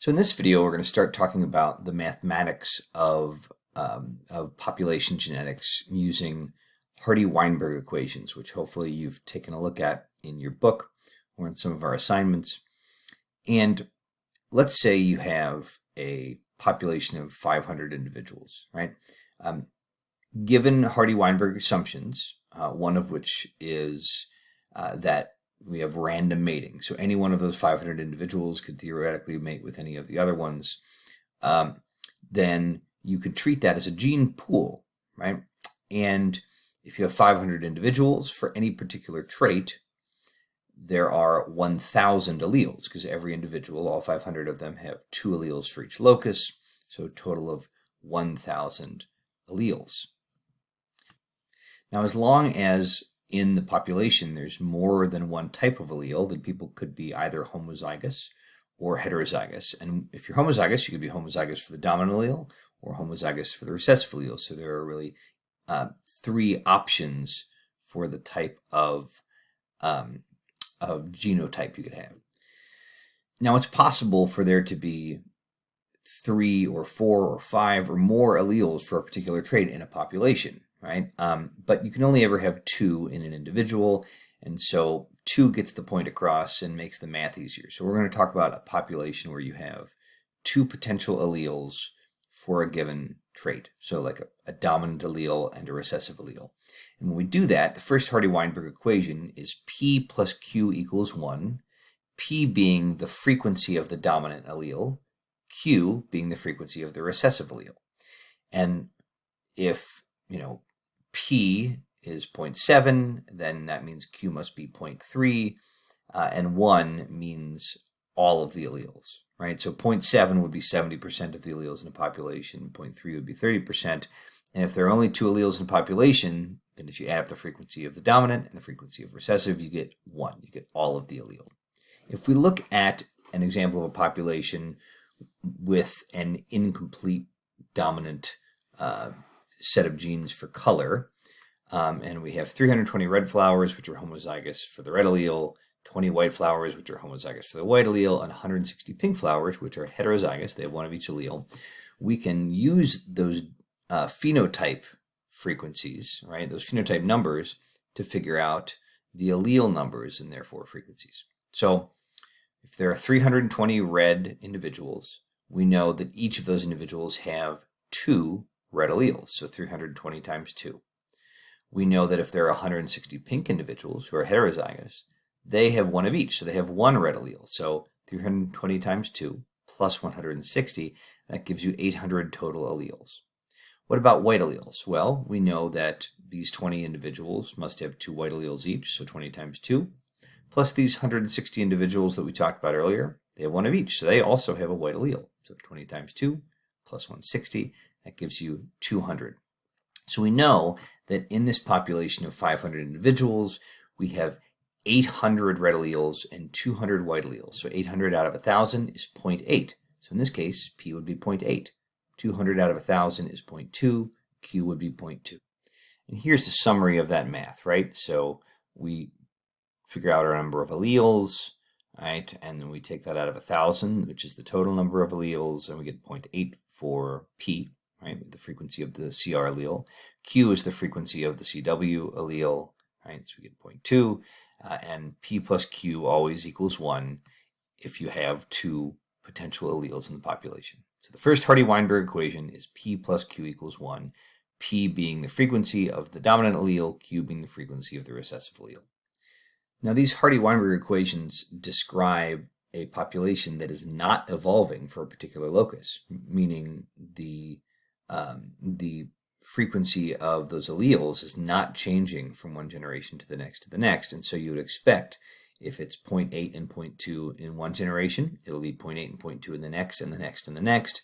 So in this video, we're going to start talking about the mathematics of population genetics using Hardy-Weinberg equations, which hopefully you've taken a look at in your book or in some of our assignments. And let's say you have a population of 500 individuals, right? Given Hardy-Weinberg assumptions, one of which is that we have random mating. So any one of those 500 individuals could theoretically mate with any of the other ones. Then you could treat that as a gene pool, right? And if you have 500 individuals for any particular trait, there are 1,000 alleles because every individual, all 500 of them, have 2 alleles for each locus. So a total of 1,000 alleles. Now, as long as in the population there's more than one type of allele, then people could be either homozygous or heterozygous. And if you're homozygous, you could be homozygous for the dominant allele or homozygous for the recessive allele. So there are really 3 options for the type of genotype you could have. Now, it's possible for there to be 3 or 4 or 5 or more alleles for a particular trait in a population, right? But you can only ever have 2 in an individual, and so 2 gets the point across and makes the math easier. So we're going to talk about a population where you have 2 potential alleles for a given trait, so like a dominant allele and a recessive allele. And when we do that, the first Hardy-Weinberg equation is P plus Q equals 1, P being the frequency of the dominant allele, Q being the frequency of the recessive allele. And if, P is 0.7, then that means Q must be 0.3, and 1 means all of the alleles, right? So 0.7 would be 70% of the alleles in a population, 0.3 would be 30%, and if there are only 2 alleles in a population, then if you add up the frequency of the dominant and the frequency of recessive, you get 1, you get all of the allele. If we look at an example of a population with an incomplete dominant set of genes for color, and we have 320 red flowers, which are homozygous for the red allele, 20 white flowers, which are homozygous for the white allele, and 160 pink flowers, which are heterozygous, they have 1 of each allele. We can use those phenotype frequencies, right, those phenotype numbers, to figure out the allele numbers and therefore frequencies. So if there are 320 red individuals, we know that each of those individuals have 2 red alleles, so 320 times 2. We know that if there are 160 pink individuals who are heterozygous, they have 1 of each, so they have 1 red allele. So 320 times 2 plus 160, that gives you 800 total alleles. What about white alleles? Well, we know that these 20 individuals must have 2 white alleles each, so 20 times 2, plus these 160 individuals that we talked about earlier, they have 1 of each, so they also have a white allele. So 20 times 2 plus 160, that gives you 200. So we know that in this population of 500 individuals, we have 800 red alleles and 200 white alleles. So 800 out of 1,000 is 0.8. So in this case, P would be 0.8. 200 out of 1,000 is 0.2. Q would be 0.2. And here's the summary of that math, right? So we figure out our number of alleles, right? And then we take that out of 1,000, which is the total number of alleles, and we get 0.8 for P, right? The frequency of the CR allele. Q is the frequency of the CW allele, right? So we get 0.2, and P plus Q always equals 1 if you have 2 potential alleles in the population. So the first Hardy-Weinberg equation is P plus Q equals 1, P being the frequency of the dominant allele, Q being the frequency of the recessive allele. Now, these Hardy-Weinberg equations describe a population that is not evolving for a particular locus, meaning the frequency of those alleles is not changing from one generation to the next, and so you would expect if it's 0.8 and 0.2 in one generation, it'll be 0.8 and 0.2 in the next, and the next, and the next,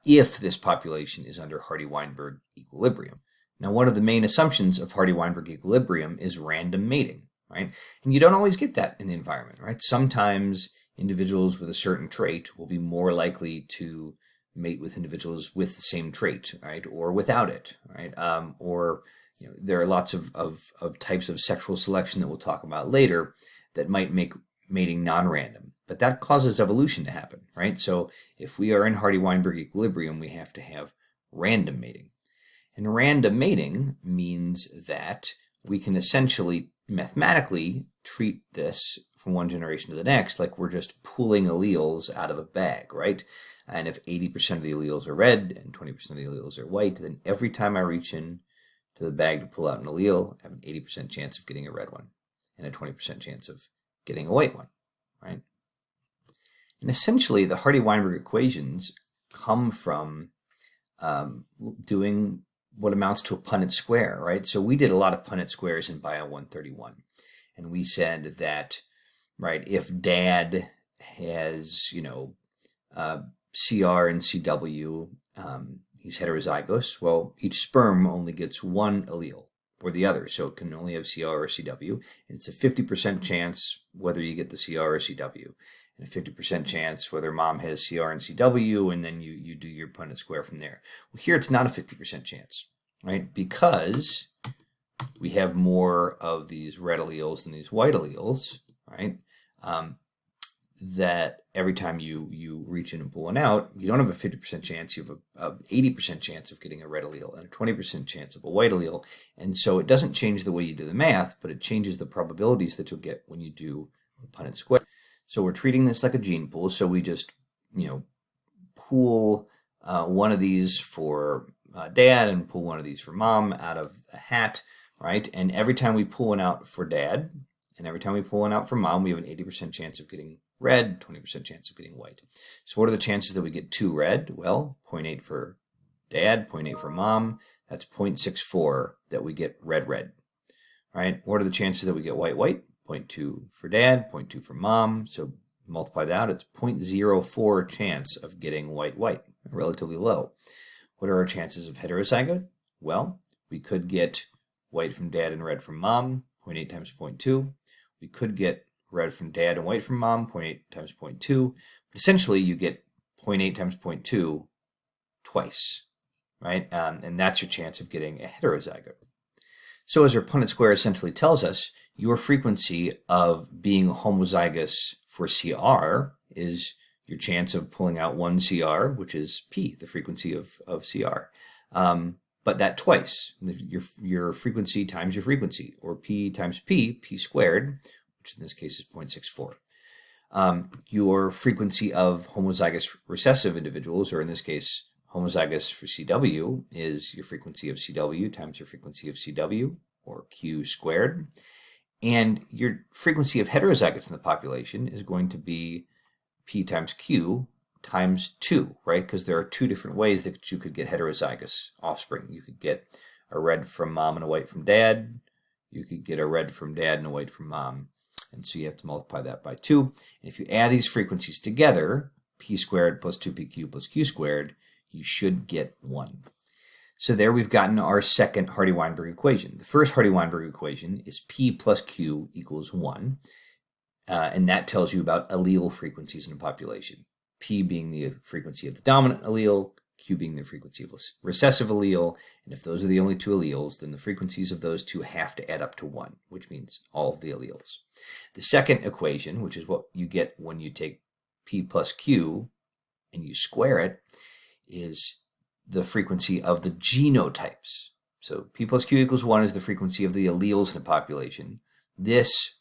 if this population is under Hardy-Weinberg equilibrium. Now, one of the main assumptions of Hardy-Weinberg equilibrium is random mating, right? And you don't always get that in the environment, right? Sometimes individuals with a certain trait will be more likely to mate with individuals with the same trait, right, or without it, right? There are lots of types of sexual selection that we'll talk about later that might make mating non-random, but that causes evolution to happen, right? So if we are in Hardy-Weinberg equilibrium, we have to have random mating. And random mating means that we can essentially mathematically treat this from one generation to the next like we're just pulling alleles out of a bag, right? And if 80% of the alleles are red and 20% of the alleles are white, then every time I reach in to the bag to pull out an allele, I have an 80% chance of getting a red one and a 20% chance of getting a white one, right? And essentially, the Hardy-Weinberg equations come from doing what amounts to a Punnett square, right? So we did a lot of Punnett squares in Bio 131, and we said that, right, if Dad has, CR and CW, he's heterozygous, well, each sperm only gets one allele or the other, so it can only have CR or CW, and it's a 50% chance whether you get the CR or CW, and a 50% chance whether mom has CR and CW, and then you do your Punnett square from there. Well, here it's not a 50% chance, right? Because we have more of these red alleles than these white alleles, right? That every time you reach in and pull one out, you don't have a 50% chance, you have a 80% chance of getting a red allele and a 20% chance of a white allele. And so it doesn't change the way you do the math, but it changes the probabilities that you'll get when you do the Punnett square. So we're treating this like a gene pool. So we just, pool one of these for Dad and pull one of these for Mom out of a hat, right? And every time we pull one out for Dad and every time we pull one out for Mom, we have an 80% chance of getting red, 20% chance of getting white. So what are the chances that we get 2 red? Well, 0.8 for Dad, 0.8 for Mom. That's 0.64 that we get red, right? What are the chances that we get white, white? 0.2 for Dad, 0.2 for Mom. So multiply that out, it's 0.04 chance of getting white, white, relatively low. What are our chances of heterozygote? Well, we could get white from Dad and red from Mom, 0.8 times 0.2. We could get red from Dad and white from Mom, 0.8 times 0.2. But essentially, you get 0.8 times 0.2 twice, right? And that's your chance of getting a heterozygote. So as our Punnett square essentially tells us, your frequency of being homozygous for CR is your chance of pulling out one CR, which is P, the frequency of CR. But that twice, your frequency times your frequency, or P times P squared, which in this case is 0.64. Your frequency of homozygous recessive individuals, or in this case, homozygous for CW, is your frequency of CW times your frequency of CW, or Q squared. And your frequency of heterozygotes in the population is going to be P times Q times 2, right? Because there are 2 different ways that you could get heterozygous offspring. You could get a red from Mom and a white from Dad. You could get a red from Dad and a white from Mom. And so you have to multiply that by 2. And if you add these frequencies together, P squared plus 2PQ plus Q squared, you should get 1. So there we've gotten our second Hardy-Weinberg equation. The first Hardy-Weinberg equation is P plus Q equals 1. And that tells you about allele frequencies in a population. P being the frequency of the dominant allele, Q being the frequency of the recessive allele. And if those are the only 2 alleles, then the frequencies of those 2 have to add up to 1, which means all of the alleles. The second equation, which is what you get when you take P plus Q and you square it, is the frequency of the genotypes. So P plus Q equals 1 is the frequency of the alleles in a population. This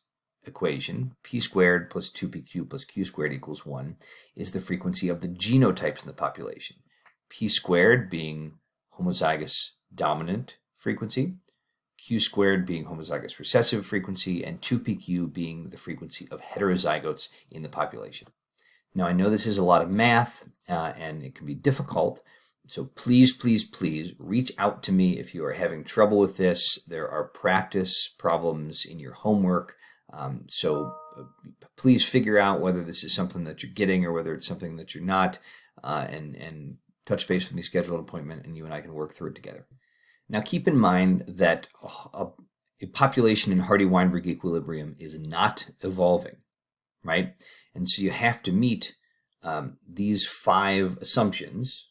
equation, P squared plus 2PQ plus Q squared equals 1, is the frequency of the genotypes in the population. P squared being homozygous dominant frequency, Q squared being homozygous recessive frequency, and 2PQ being the frequency of heterozygotes in the population. Now, I know this is a lot of math and it can be difficult, so please, please, please reach out to me if you are having trouble with this. There are practice problems in your homework, so please figure out whether this is something that you're getting or whether it's something that you're not, and touch base with me, schedule an appointment, and you and I can work through it together. Now, keep in mind that a population in Hardy-Weinberg equilibrium is not evolving, right? And so you have to meet these 5 assumptions,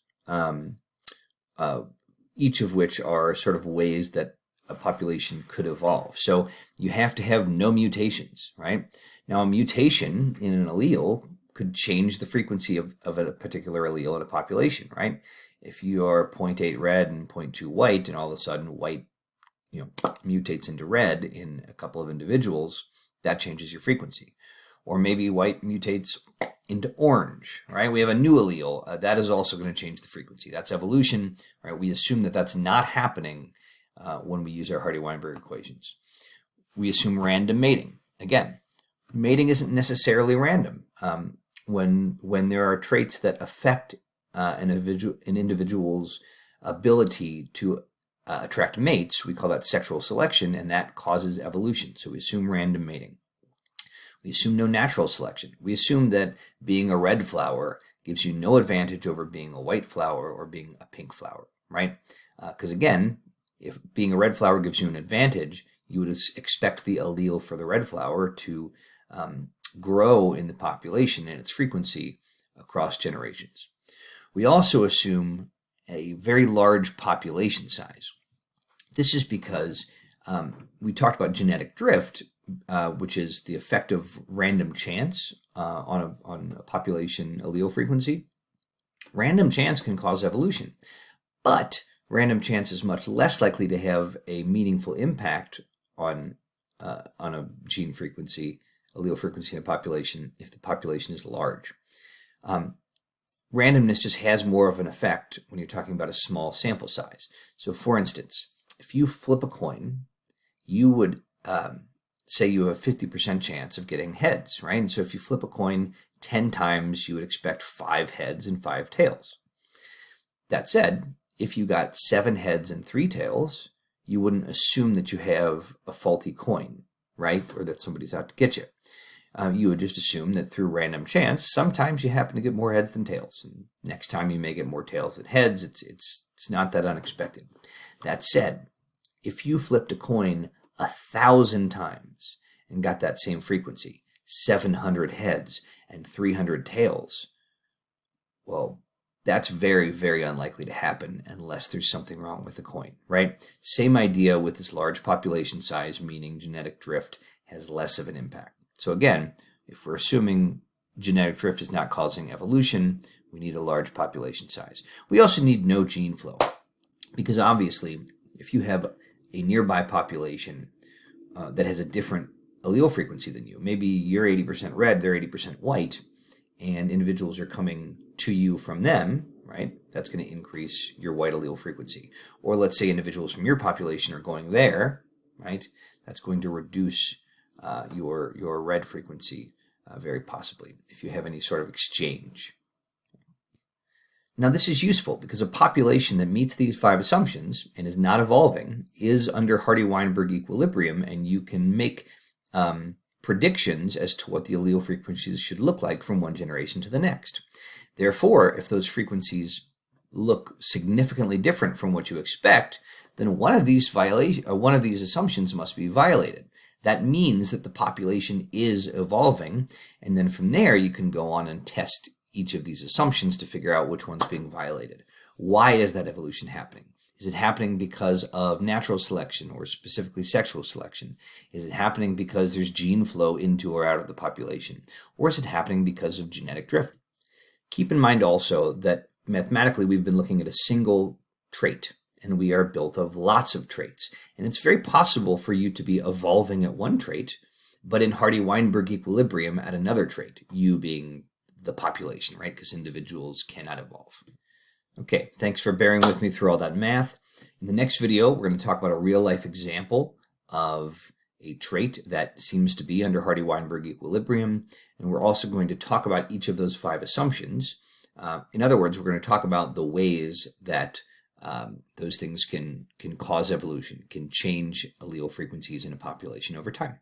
each of which are sort of ways that a population could evolve. So you have to have no mutations, right? Now, a mutation in an allele could change the frequency of a particular allele in a population, right? If you are 0.8 red and 0.2 white, and all of a sudden white mutates into red in a couple of individuals, that changes your frequency. Or maybe white mutates into orange, right? We have a new allele. That is also going to change the frequency. That's evolution, right? We assume that that's not happening when we use our Hardy-Weinberg equations. We assume random mating. Again, mating isn't necessarily random. When there are traits that affect an individual's ability to attract mates, we call that sexual selection, and that causes evolution. So we assume random mating. We assume no natural selection. We assume that being a red flower gives you no advantage over being a white flower or being a pink flower, right? Because again, if being a red flower gives you an advantage, you would expect the allele for the red flower to grow in the population and its frequency across generations. We also assume a very large population size. This is because we talked about genetic drift, which is the effect of random chance on a population allele frequency. Random chance can cause evolution, but random chance is much less likely to have a meaningful impact on a gene frequency, allele frequency in a population if the population is large. Randomness just has more of an effect when you're talking about a small sample size. So for instance, if you flip a coin, you would say you have a 50% chance of getting heads, right? And so if you flip a coin 10 times, you would expect 5 heads and 5 tails. That said, if you got 7 heads and 3 tails, you wouldn't assume that you have a faulty coin, right? Or that somebody's out to get you. You would just assume that through random chance, sometimes you happen to get more heads than tails. And next time you may get more tails than heads. It's not that unexpected. That said, if you flipped a coin 1,000 times and got that same frequency, 700 heads and 300 tails, well, that's very, very unlikely to happen unless there's something wrong with the coin, right? Same idea with this large population size, meaning genetic drift has less of an impact. So again, if we're assuming genetic drift is not causing evolution, we need a large population size. We also need no gene flow, because obviously, if you have a nearby population that has a different allele frequency than you, maybe you're 80% red, they're 80% white, and individuals are coming to you from them, right? That's going to increase your white allele frequency. Or let's say individuals from your population are going there, right? That's going to reduce your red frequency very possibly if you have any sort of exchange. Now this is useful because a population that meets these 5 assumptions and is not evolving is under Hardy-Weinberg equilibrium, and you can make predictions as to what the allele frequencies should look like from one generation to the next. Therefore, if those frequencies look significantly different from what you expect, then one of these assumptions must be violated. That means that the population is evolving, and then from there you can go on and test each of these assumptions to figure out which one's being violated. Why is that evolution happening? Is it happening because of natural selection, or specifically sexual selection? Is it happening because there's gene flow into or out of the population? Or is it happening because of genetic drift? Keep in mind also that mathematically we've been looking at a single trait, and we are built of lots of traits. And it's very possible for you to be evolving at one trait, but in Hardy-Weinberg equilibrium at another trait, you being the population, right? Because individuals cannot evolve. Okay, thanks for bearing with me through all that math. In the next video, we're going to talk about a real-life example of a trait that seems to be under Hardy-Weinberg equilibrium, and we're also going to talk about each of those 5 assumptions. In other words, we're going to talk about the ways that those things can cause evolution, can change allele frequencies in a population over time.